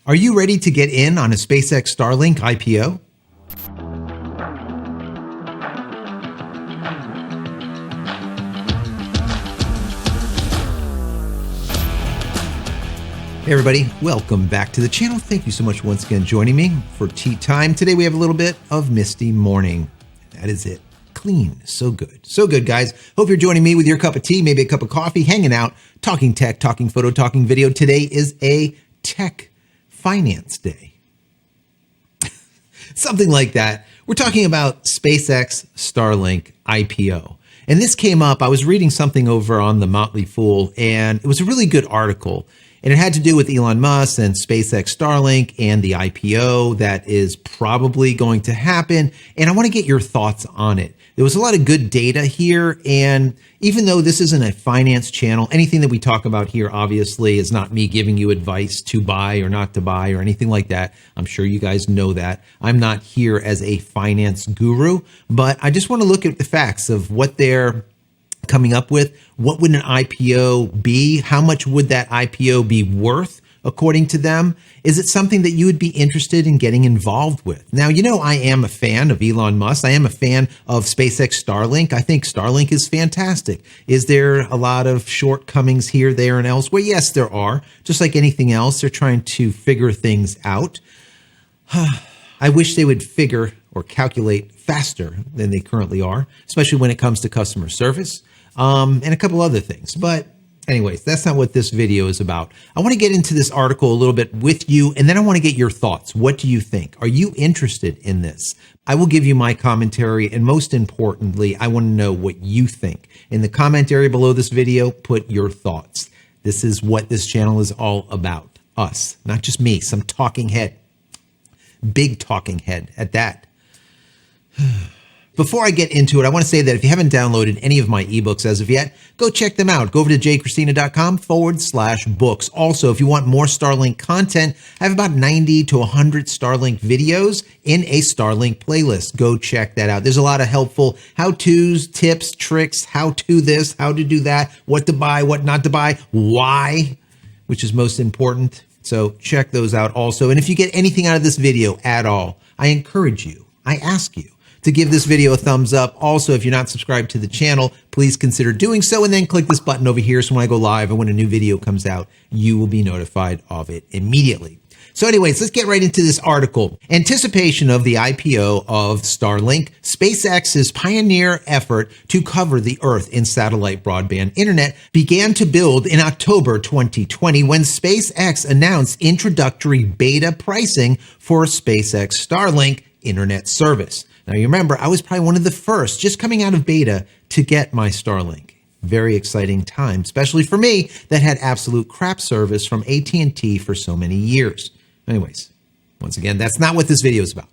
Are you ready to get in on a SpaceX Starlink IPO? Hey everybody, welcome back to the channel. Thank you so much once again joining me for tea time. Today we have a little bit of misty morning. That is it. Clean. So good. So good, guys. Hope you're joining me with your cup of tea, maybe a cup of coffee, hanging out, talking tech, talking photo, talking video. Today is a tech finance day. Something like that. We're talking about SpaceX Starlink IPO. And this came up, I was reading something over on the Motley Fool, and it was a really good article. And it had to do with Elon Musk and SpaceX Starlink and the IPO that is probably going to happen. And I want to get your thoughts on it. There was a lot of good data here. And even though this isn't a finance channel, anything that we talk about here, obviously, is not me giving you advice to buy or not to buy or anything like that. I'm sure you guys know that. I'm not here as a finance guru, but I just want to look at the facts of what they're coming up with. What would an IPO be? How much would that IPO be worth according to them? Is it something that you would be interested in getting involved with? Now, you know, I am a fan of Elon Musk. I am a fan of SpaceX Starlink. I think Starlink is fantastic. Is there a lot of shortcomings here, there, and elsewhere? Yes, there are. Just like anything else, they're trying to figure things out. I wish they would figure or calculate faster than they currently are, especially when it comes to customer service. And a couple other things. But anyways, that's not what this video is about. I want to get into this article a little bit with you, and then I want to get your thoughts. What do you think? Are you interested in this? I will give you my commentary, and most importantly, I want to know what you think. In the comment area below this video, put your thoughts. This is what this channel is all about. Us, not just me, some talking head. Big talking head at that. Before I get into it, I want to say that if you haven't downloaded any of my ebooks as of yet, go check them out. Go over to JCristina.com/books. Also, if you want more Starlink content, I have about 90 to 100 Starlink videos in a Starlink playlist. Go check that out. There's a lot of helpful how-tos, tips, tricks, how to this, how to do that, what to buy, what not to buy, why, which is most important. So check those out also. And if you get anything out of this video at all, I encourage you, I ask you, to give this video a thumbs up. Also, if you're not subscribed to the channel, please consider doing so, and then click this button over here so when I go live and when a new video comes out, you will be notified of it immediately. So anyways, let's get right into this article. Anticipation of the IPO of Starlink, SpaceX's pioneer effort to cover the Earth in satellite broadband internet began to build in October 2020 when SpaceX announced introductory beta pricing for SpaceX Starlink internet service. Now, you remember, I was probably one of the first, just coming out of beta, to get my Starlink. Very exciting time, especially for me that had absolute crap service from AT&T for so many years. Anyways, once again, that's not what this video is about.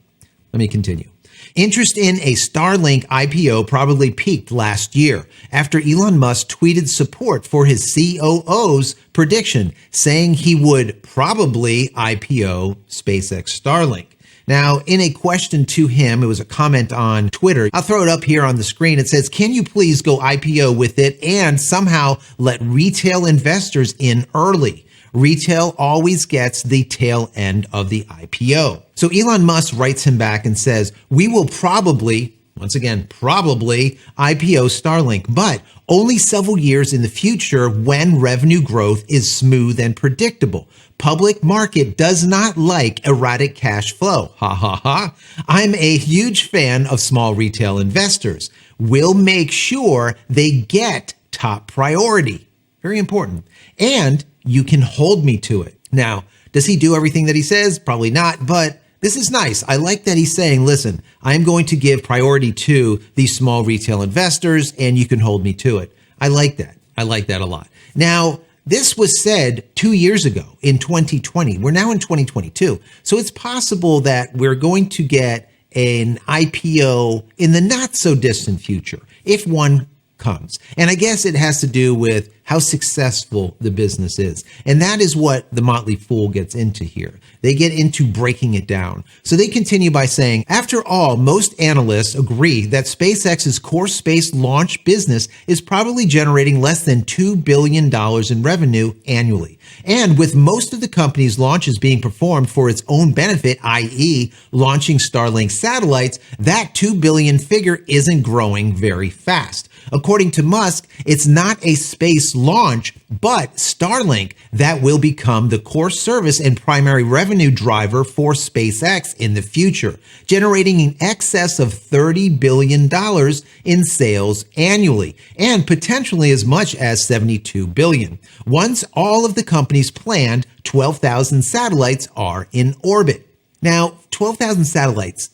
Let me continue. Interest in a Starlink IPO probably peaked last year after Elon Musk tweeted support for his COO's prediction, saying he would probably IPO SpaceX Starlink. Now, in a question to him, it was a comment on Twitter. I'll throw it up here on the screen. It says, can you please go IPO with it and somehow let retail investors in early? Retail always gets the tail end of the IPO. So Elon Musk writes him back and says, we will probably, once again, probably IPO Starlink, but only several years in the future when revenue growth is smooth and predictable. Public market does not like erratic cash flow. Ha ha ha. I'm a huge fan of small retail investors. We'll make sure they get top priority. Very important. And you can hold me to it. Now, does he do everything that he says? Probably not, but this is nice. I like that he's saying, listen, I'm going to give priority to these small retail investors and you can hold me to it. I like that. I like that a lot. Now, this was said 2 years ago in 2020. We're now in 2022. So it's possible that we're going to get an IPO in the not so distant future, if one comes. And I guess it has to do with how successful the business is. And that is what the Motley Fool gets into here. They get into breaking it down. So they continue by saying, after all, most analysts agree that SpaceX's core space launch business is probably generating less than $2 billion in revenue annually. And with most of the company's launches being performed for its own benefit, i.e. launching Starlink satellites, that $2 billion figure isn't growing very fast. According to Musk, it's not a space launch, but Starlink that will become the core service and primary revenue driver for SpaceX in the future, generating in excess of $30 billion in sales annually, and potentially as much as $72 billion. Once all of the company's planned 12,000 satellites are in orbit. Now, 12,000 satellites.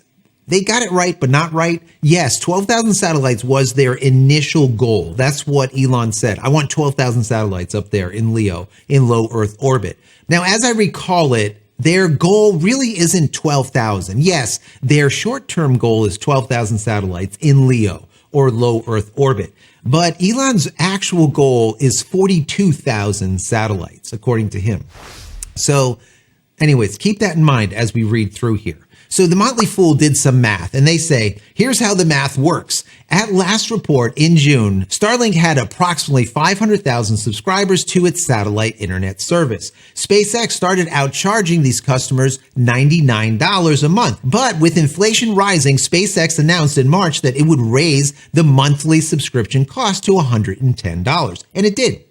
They got it right, but not right. Yes, 12,000 satellites was their initial goal. That's what Elon said. I want 12,000 satellites up there in LEO, in low Earth orbit. Now, as I recall it, their goal really isn't 12,000. Yes, their short-term goal is 12,000 satellites in LEO, or low Earth orbit. But Elon's actual goal is 42,000 satellites, according to him. So, anyways, keep that in mind as we read through here. So the Motley Fool did some math, and they say, here's how the math works. At last report in June, Starlink had approximately 500,000 subscribers to its satellite internet service. SpaceX started out charging these customers $99 a month. But with inflation rising, SpaceX announced in March that it would raise the monthly subscription cost to $110. And it did.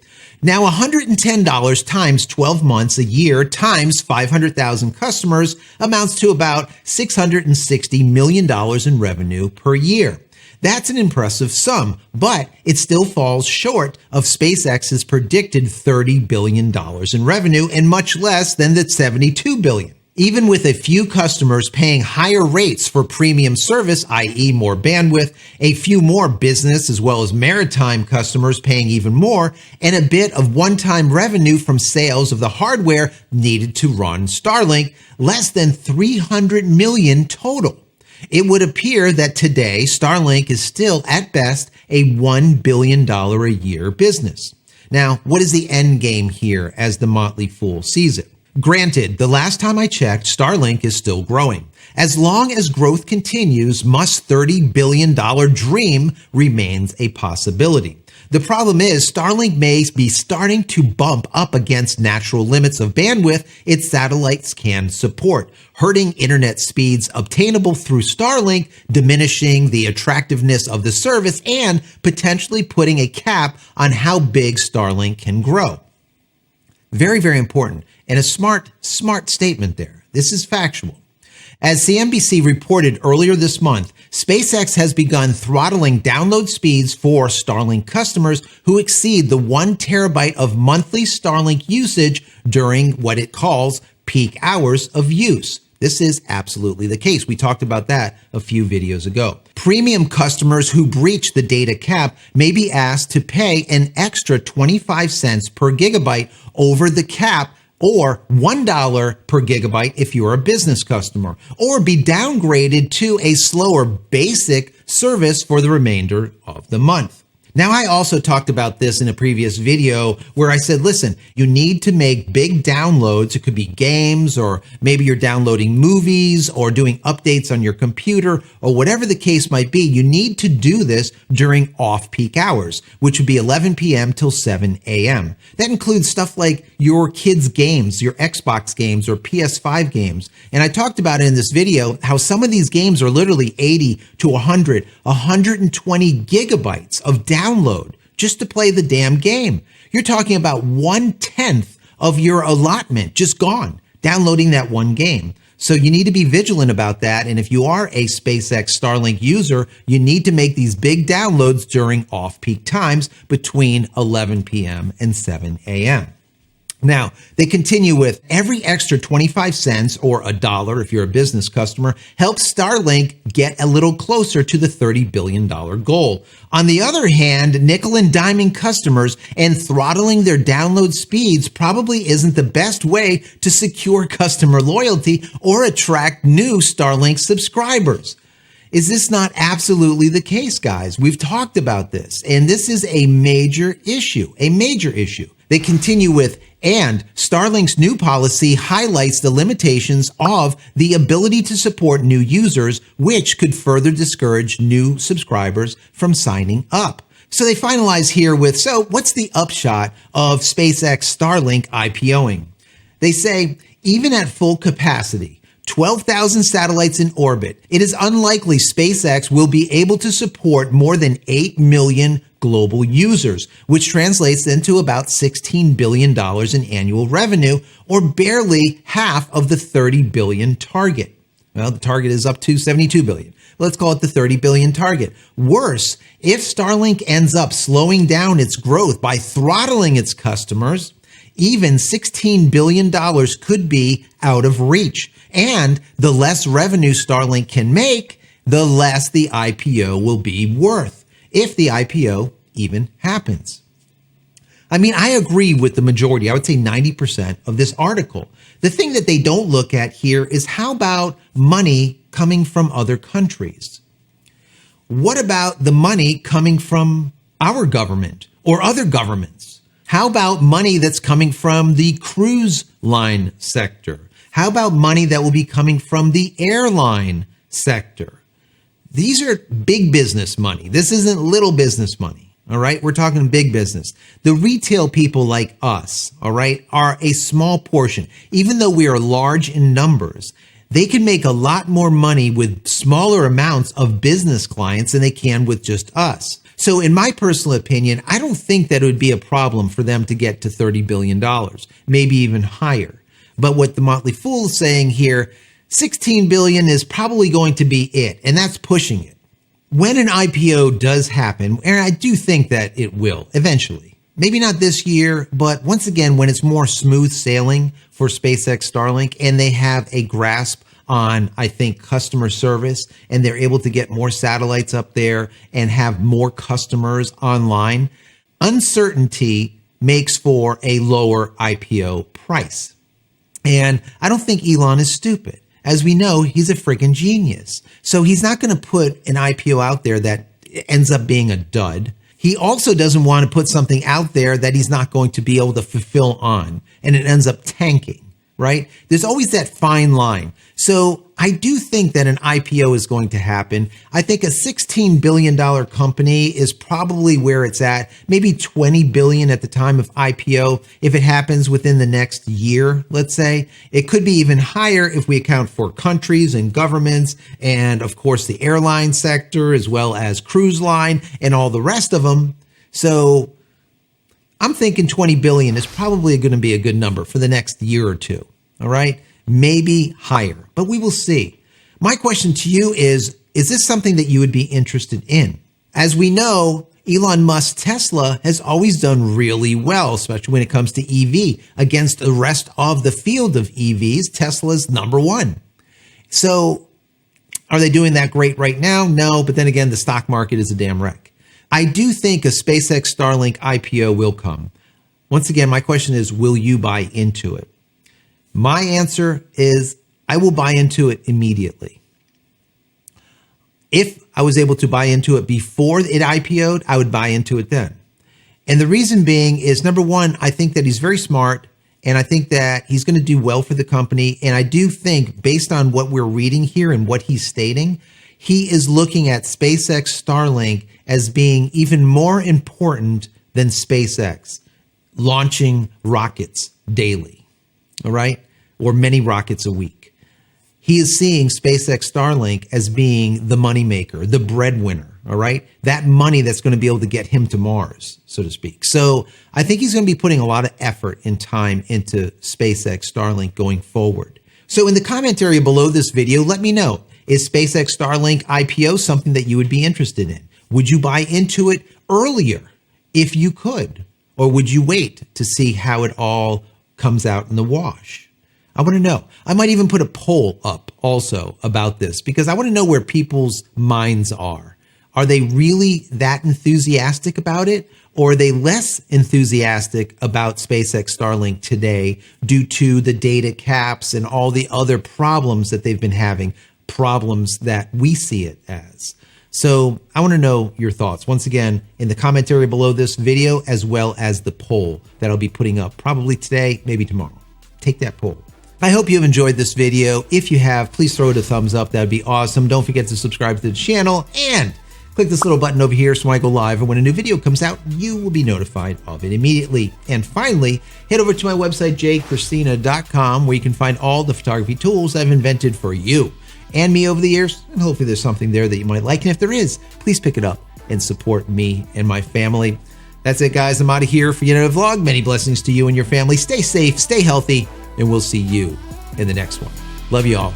Now, $110 times 12 months a year times 500,000 customers amounts to about $660 million in revenue per year. That's an impressive sum, but it still falls short of SpaceX's predicted $30 billion in revenue and much less than the $72 billion. Even with a few customers paying higher rates for premium service, i.e. more bandwidth, a few more business as well as maritime customers paying even more, and a bit of one-time revenue from sales of the hardware needed to run Starlink, less than $300 million total. It would appear that today Starlink is still at best a $1 billion a year business. Now, what is the end game here as the Motley Fool sees it? Granted, the last time I checked, Starlink is still growing. As long as growth continues, Musk's $30 billion dream remains a possibility. The problem is Starlink may be starting to bump up against natural limits of bandwidth its satellites can support, hurting internet speeds obtainable through Starlink, diminishing the attractiveness of the service, and potentially putting a cap on how big Starlink can grow. Very, very important. And a smart statement there. This is factual. As CNBC reported earlier this month, SpaceX has begun throttling download speeds for Starlink customers who exceed the 1 terabyte of monthly Starlink usage during what it calls peak hours of use. This is absolutely the case. We talked about that a few videos ago. Premium customers who breach the data cap may be asked to pay an extra 25 cents per gigabyte over the cap, or $1 per gigabyte if you're a business customer, or be downgraded to a slower basic service for the remainder of the month. Now, I also talked about this in a previous video where I said, listen, you need to make big downloads. It could be games, or maybe you're downloading movies or doing updates on your computer, or whatever the case might be. You need to do this during off-peak hours, which would be 11 p.m. till 7 a.m. That includes stuff like your kids' games, your Xbox games or PS5 games. And I talked about it in this video, how some of these games are literally 80 to 100, 120 gigabytes of download just to play the damn game. You're talking about 1/10 of your allotment just gone, downloading that one game. So you need to be vigilant about that. And if you are a SpaceX Starlink user, you need to make these big downloads during off-peak times between 11 p.m. and 7 a.m. Now, they continue with every extra 25 cents or $1 if you're a business customer helps Starlink get a little closer to the $30 billion goal. On the other hand, nickel and diming customers and throttling their download speeds probably isn't the best way to secure customer loyalty or attract new Starlink subscribers. Is this not absolutely the case, guys? We've talked about this, and this is a major issue, They continue with, and Starlink's new policy highlights the limitations of the ability to support new users, which could further discourage new subscribers from signing up. So they finalize here with, so what's the upshot of SpaceX Starlink IPOing? They say, even at full capacity, 12,000 satellites in orbit, it is unlikely SpaceX will be able to support more than 8 million global users, which translates into about $16 billion in annual revenue, or barely half of the 30 billion target. Well, the target is up to 72 billion. Let's call it the 30 billion target. Worse, if Starlink ends up slowing down its growth by throttling its customers, even $16 billion could be out of reach. And the less revenue Starlink can make, the less the IPO will be worth, if the IPO even happens. I mean, I agree with the majority, I would say 90% of this article. The thing that they don't look at here is how about money coming from other countries? What about the money coming from our government or other governments? How about money that's coming from the cruise line sector? How about money that will be coming from the airline sector? These are big business money. This isn't little business money, all right? We're talking big business. The retail people like us, all right, are a small portion. Even though we are large in numbers, they can make a lot more money with smaller amounts of business clients than they can with just us. So in my personal opinion, I don't think that it would be a problem for them to get to $30 billion, maybe even higher. But what the Motley Fool is saying here, 16 billion is probably going to be it, and that's pushing it. When an IPO does happen, and I do think that it will eventually, maybe not this year, but once again, when it's more smooth sailing for SpaceX Starlink and they have a grasp on, I think, customer service, and they're able to get more satellites up there and have more customers online, uncertainty makes for a lower IPO price. And I don't think Elon is stupid. As we know, he's a freaking genius. So he's not going to put an IPO out there that ends up being a dud. He also doesn't want to put something out there that he's not going to be able to fulfill on, and it ends up tanking, right? There's always that fine line. So I do think that an IPO is going to happen. I think a $16 billion company is probably where it's at, maybe $20 billion at the time of IPO. If it happens within the next year, let's say, it could be even higher if we account for countries and governments and, of course, the airline sector, as well as cruise line and all the rest of them. So I'm thinking 20 billion is probably going to be a good number for the next year or two. All right. Maybe higher, but we will see. My question to you is this something that you would be interested in? As we know, Elon Musk's Tesla has always done really well, especially when it comes to EV. Against the rest of the field of EVs, Tesla's number one. So are they doing that great right now? No, but then again, the stock market is a damn wreck. I do think a SpaceX Starlink IPO will come. Once again, my question is, will you buy into it? My answer is I will buy into it immediately. If I was able to buy into it before it IPO'd, I would buy into it then. And the reason being is, number one, I think that he's very smart, and I think that he's going to do well for the company. And I do think, based on what we're reading here and what he's stating, he is looking at SpaceX Starlink as being even more important than SpaceX launching rockets daily. All right, or many rockets a week. He is seeing SpaceX Starlink as being the moneymaker, the breadwinner, all right? That money that's going to be able to get him to Mars, so to speak. So I think he's going to be putting a lot of effort and time into SpaceX Starlink going forward. So in the comment area below this video, let me know, is SpaceX Starlink IPO something that you would be interested in? Would you buy into it earlier if you could? Or would you wait to see how it all comes out in the wash? I want to know. I might even put a poll up also about this, because I want to know where people's minds are. Are they really that enthusiastic about it? Or are they less enthusiastic about SpaceX Starlink today due to the data caps and all the other problems that they've been having, problems that we see it as. So I want to know your thoughts once again in the comment area below this video, as well as the poll that I'll be putting up probably today, maybe tomorrow. Take that poll. I hope you've enjoyed this video. If you have, please throw it a thumbs up. That'd be awesome. Don't forget to subscribe to the channel and click this little button over here so when I go live and when a new video comes out, you will be notified of it immediately. And finally, head over to my website, JCristina.com, where you can find all the photography tools I've invented for you and me over the years, and hopefully there's something there that you might like. And if there is, please pick it up and support me and my family. That's it, guys. I'm out of here for another vlog. Many blessings to you and your family. Stay safe, stay healthy, and we'll see you in the next one. Love you all.